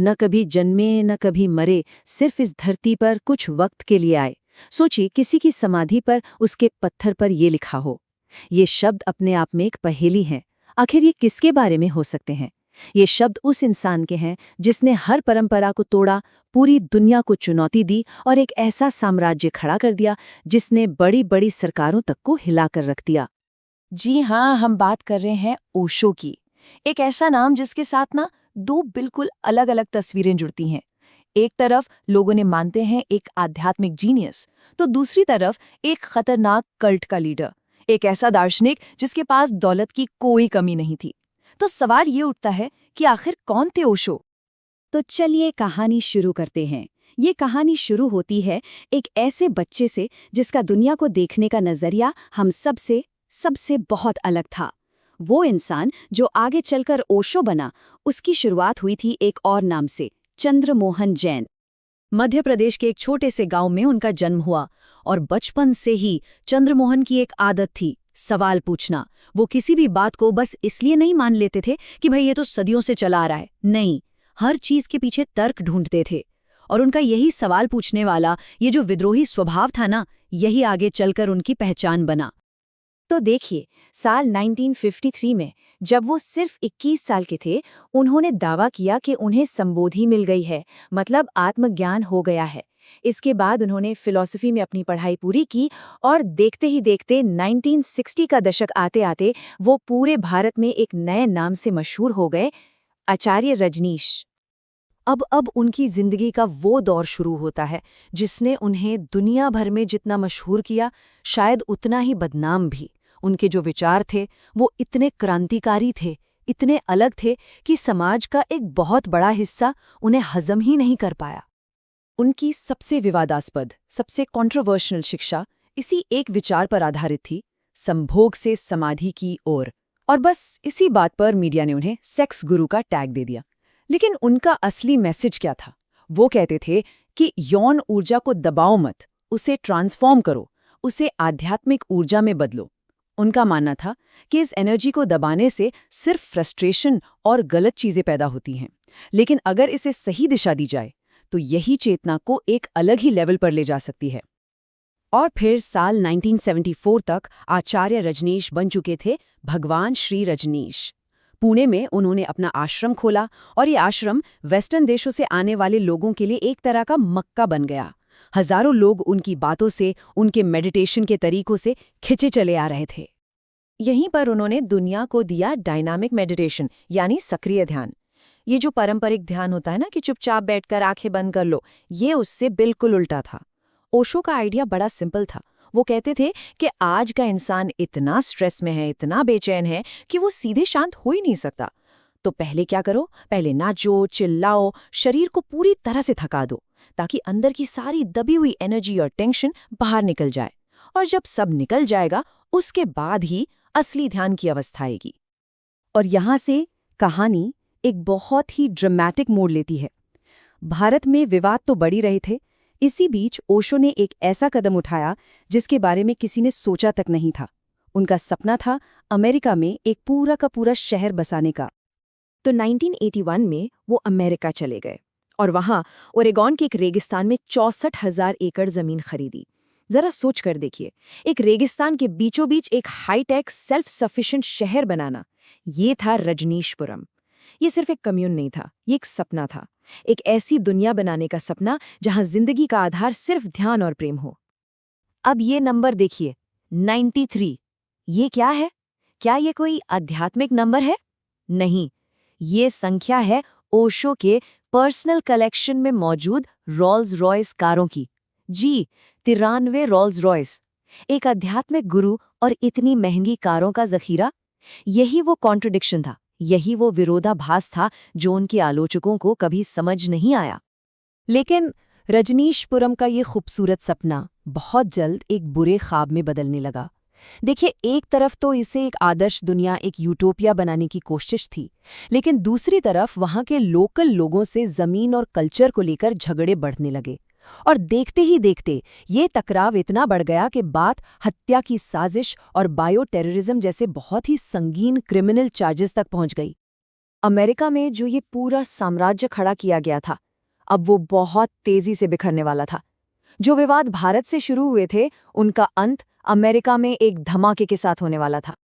न कभी जन्मे न कभी मरे, सिर्फ इस धरती पर कुछ वक्त के लिए आए। सोचिए किसी की समाधि पर उसके पत्थर पर ये लिखा हो। ये शब्द अपने आप में एक पहेली है। आखिर ये किसके बारे में हो सकते हैं? ये शब्द उस इंसान के हैं जिसने हर परंपरा को तोड़ा, पूरी दुनिया को चुनौती दी और एक ऐसा साम्राज्य खड़ा कर दिया जिसने बड़ी बड़ी सरकारों तक को हिलाकर रख दिया। जी हाँ, हम बात कर रहे हैं ओशो की। एक ऐसा नाम जिसके साथ ना दो बिल्कुल अलग-अलग तस्वीरें जुड़ती हैं। एक तरफ लोगों ने मानते हैं एक आध्यात्मिक जीनियस, तो दूसरी तरफ एक खतरनाक कल्ट का लीडर, एक ऐसा दार्शनिक जिसके पास दौलत की कोई कमी नहीं थी। तो सवाल ये उठता है कि आखिर कौन थे ओशो? तो चलिए कहानी शुरू करते हैं। ये कहानी शुरू होती है एक ऐसे बच्चे से जिसका दुनिया को देखने का नजरिया हम सबसे सबसे बहुत अलग था। वो इंसान जो आगे चलकर ओशो बना, उसकी शुरुआत हुई थी एक और नाम से, चंद्रमोहन जैन। मध्य प्रदेश के एक छोटे से गांव में उनका जन्म हुआ और बचपन से ही चंद्रमोहन की एक आदत थी, सवाल पूछना। वो किसी भी बात को बस इसलिए नहीं मान लेते थे कि भाई ये तो सदियों से चला आ रहा है। नहीं, हर चीज के पीछे तर्क ढूंढते थे। और उनका यही सवाल पूछने वाला, ये जो विद्रोही स्वभाव था ना, यही आगे चलकर उनकी पहचान बना। तो देखिए, साल 1953 में जब वो सिर्फ 21 साल के थे, उन्होंने दावा किया कि उन्हें संबोधि मिल गई है, मतलब आत्मज्ञान हो गया है। इसके बाद उन्होंने फिलॉसफी में अपनी पढ़ाई पूरी की और देखते ही देखते 1960 का दशक आते आते वो पूरे भारत में एक नए नाम से मशहूर हो गए, आचार्य रजनीश। अब उनकी जिंदगी का वो दौर शुरू होता है जिसने उन्हें दुनिया भर में जितना मशहूर किया, शायद उतना ही बदनाम भी। उनके जो विचार थे वो इतने क्रांतिकारी थे, इतने अलग थे कि समाज का एक बहुत बड़ा हिस्सा उन्हें हजम ही नहीं कर पाया। उनकी सबसे विवादास्पद, सबसे कंट्रोवर्शियल शिक्षा इसी एक विचार पर आधारित थी, संभोग से समाधि की ओर। और बस इसी बात पर मीडिया ने उन्हें सेक्स गुरु का टैग दे दिया। लेकिन उनका असली मैसेज क्या था? वो कहते थे कि यौन ऊर्जा को दबाओ मत, उसे ट्रांसफॉर्म करो, उसे आध्यात्मिक ऊर्जा में बदलो। उनका मानना था कि इस एनर्जी को दबाने से सिर्फ फ्रस्ट्रेशन और गलत चीजें पैदा होती हैं, लेकिन अगर इसे सही दिशा दी जाए तो यही चेतना को एक अलग ही लेवल पर ले जा सकती है। और फिर साल 1974 तक आचार्य रजनीश बन चुके थे भगवान श्री रजनीश। पुणे में उन्होंने अपना आश्रम खोला और ये आश्रम वेस्टर्न देशों से आने वाले लोगों के लिए एक तरह का मक्का बन गया। हजारों लोग उनकी बातों से, उनके मेडिटेशन के तरीकों से खिंचे चले आ रहे थे। यहीं पर उन्होंने दुनिया को दिया डायनामिक मेडिटेशन, यानी सक्रिय ध्यान। ये जो पारंपरिक ध्यान होता है ना कि चुपचाप बैठकर आंखें बंद कर लो, ये उससे बिल्कुल उल्टा था। ओशो का आइडिया बड़ा सिंपल था। वो कहते थे कि आज का इंसान इतना स्ट्रेस में है, इतना बेचैन है कि वो सीधे शांत हो ही नहीं सकता। तो पहले क्या करो? पहले नाचो, चिल्लाओ, शरीर को पूरी तरह से थका दो, ताकि अंदर की सारी दबी हुई एनर्जी और टेंशन बाहर निकल जाए। और जब सब निकल जाएगा, उसके बाद ही असली ध्यान की अवस्था आएगी। और यहाँ से कहानी एक बहुत ही ड्रामेटिक मोड़ लेती है। भारत में विवाद तो बढ़ ही रहे थे। इसी बीच ओशो ने एक ऐसा कदम उठाया जिसके बारे में किसी ने सोचा तक नहीं था। उनका सपना था अमेरिका में एक पूरा का पूरा शहर बसाने का। तो 1981 में वो अमेरिका चले गए और वहां ओरेगॉन के एक रेगिस्तान में 64,000 एकड़ जमीन खरीदी। जरा सोच कर देखिए, एक रेगिस्तान के बीचों बीच एक हाईटेक सेल्फ सफिशिएंट शहर बनाना, ये था रजनीशपुरम। ये सिर्फ एक कम्यून नहीं था, ये एक सपना था। एक ऐसी दुनिया बनाने का सपना जहां जिंदगी का आधार सिर्फ ध्यान और प्रेम हो। अब ये नंबर देखिए, 93। ये क्या है? क्या ये कोई आध्यात्मिक नंबर है? नहीं, ये संख्या है ओशो के पर्सनल कलेक्शन में मौजूद रोल्स रॉयस कारों की। जी, 93 रोल्स रॉयस। एक आध्यात्मिक गुरु और इतनी महंगी कारों का जखीरा। यही वो कॉन्ट्रडिक्शन था, यही वो विरोधाभास था जो उनके आलोचकों को कभी समझ नहीं आया। लेकिन रजनीशपुरम का ये खूबसूरत सपना बहुत जल्द एक बुरे ख्वाब में बदलने लगा। देखिए, एक तरफ तो इसे एक आदर्श दुनिया, एक यूटोपिया बनाने की कोशिश थी, लेकिन दूसरी तरफ वहां के लोकल लोगों से जमीन और कल्चर को लेकर झगड़े बढ़ने लगे। और देखते ही देखते ये टकराव इतना बढ़ गया कि बात हत्या की साजिश और बायो टेररिज्म जैसे बहुत ही संगीन क्रिमिनल चार्जेस तक पहुंच गई। अमेरिका में जो ये पूरा साम्राज्य खड़ा किया गया था, अब वो बहुत तेजी से बिखरने वाला था। जो विवाद भारत से शुरू हुए थे, उनका अंत अमेरिका में एक धमाके के साथ होने वाला था।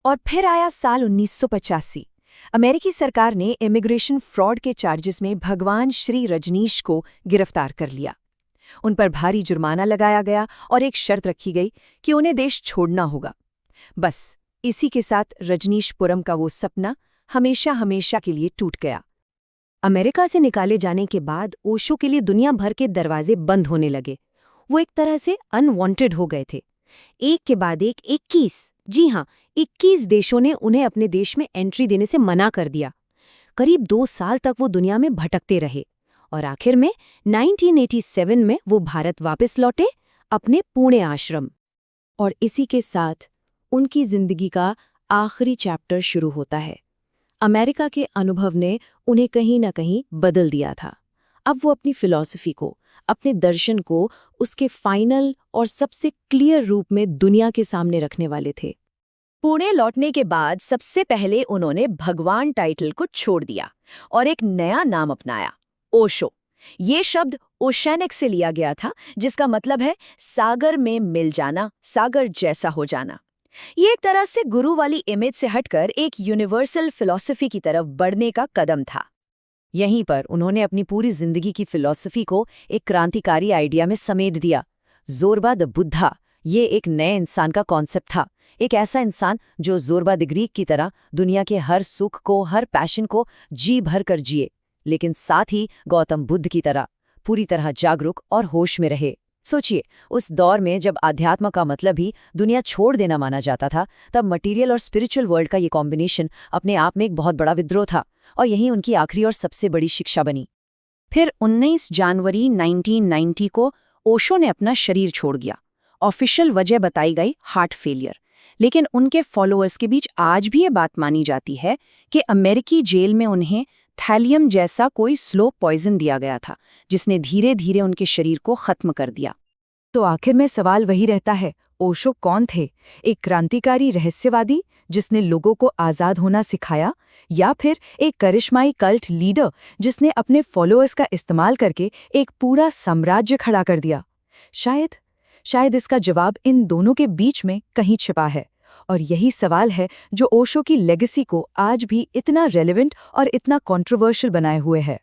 और फिर आया साल 1985। अमेरिकी सरकार ने इमिग्रेशन फ्रॉड के चार्जेस में भगवान श्री रजनीश को गिरफ्तार कर लिया। उन पर भारी जुर्माना लगाया गया और एक शर्त रखी गई कि उन्हें देश छोड़ना होगा। बस इसी के साथ रजनीशपुरम का वो सपना हमेशा हमेशा के लिए टूट गया। अमेरिका से निकाले जाने के बाद ओशो के लिए दुनिया भर के दरवाजे बंद होने लगे। वो एक तरह से अनवांटेड हो गए थे। एक के बाद एक 21 देशों ने उन्हें अपने देश में एंट्री देने से मना कर दिया। करीब 2 साल तक वो दुनिया में भटकते रहे और आखिर में 1987 में वो भारत वापस लौटे, अपने पुणे आश्रम। और इसी के साथ उनकी जिंदगी का आखिरी चैप्टर शुरू होता है। अमेरिका के अनुभव ने उन्हें कहीं न कहीं बदल दिया था। अब वो अपनी फिलॉसफी को, अपने दर्शन को उसके फाइनल और सबसे क्लियर रूप में दुनिया के सामने रखने वाले थे। पुणे लौटने के बाद सबसे पहले उन्होंने भगवान टाइटल को छोड़ दिया और एक नया नाम अपनाया, ओशो। ये शब्द ओशैनिक से लिया गया था, जिसका मतलब है सागर में मिल जाना, सागर जैसा हो जाना। ये एक तरह से गुरु वाली इमेज से हटकर एक यूनिवर्सल फिलॉसफी की तरफ बढ़ने का कदम था। यहीं पर उन्होंने अपनी पूरी जिंदगी की फिलॉसफी को एक क्रांतिकारी आइडिया में समेट दिया। ज़ोरबा द बुद्धा, ये एक नए इंसान का कॉन्सेप्ट था। एक ऐसा इंसान जो ज़ोरबा द ग्रीक की तरह दुनिया के हर सुख को, हर पैशन को जी भर कर जिए, लेकिन साथ ही गौतम बुद्ध की तरह पूरी तरह जागरूक और होश में रहे। सोचिए, उस दौर में जब आध्यात्म का मतलब ही दुनिया छोड़ देना माना जाता था, तब मटेरियल और स्पिरिचुअल वर्ल्ड का ये कॉम्बिनेशन अपने आप में एक बहुत बड़ा विद्रोह था, और यही उनकी आखिरी और सबसे बड़ी शिक्षा बनी। फिर 19 जनवरी 1990 को ओशो ने अपना शरीर छोड़ दिया। ऑफिशियल वजह बताई गई हार्ट फेलियर, लेकिन उनके फॉलोअर्स के बीच आज भी ये बात मानी जाती है कि अमेरिकी जेल में उन्हें थैलियम जैसा कोई स्लो पॉइजन दिया गया था, जिसने धीरे धीरे उनके शरीर को खत्म कर दिया। तो आखिर में सवाल वही रहता है, ओशो कौन थे? एक क्रांतिकारी रहस्यवादी जिसने लोगों को आज़ाद होना सिखाया, या फिर एक करिश्माई कल्ट लीडर जिसने अपने फॉलोअर्स का इस्तेमाल करके एक पूरा साम्राज्य खड़ा कर दिया? शायद इसका जवाब इन दोनों के बीच में कहीं छिपा है। और यही सवाल है जो ओशो की लेगेसी को आज भी इतना रेलेवेंट और इतना कंट्रोवर्शियल बनाए हुए है।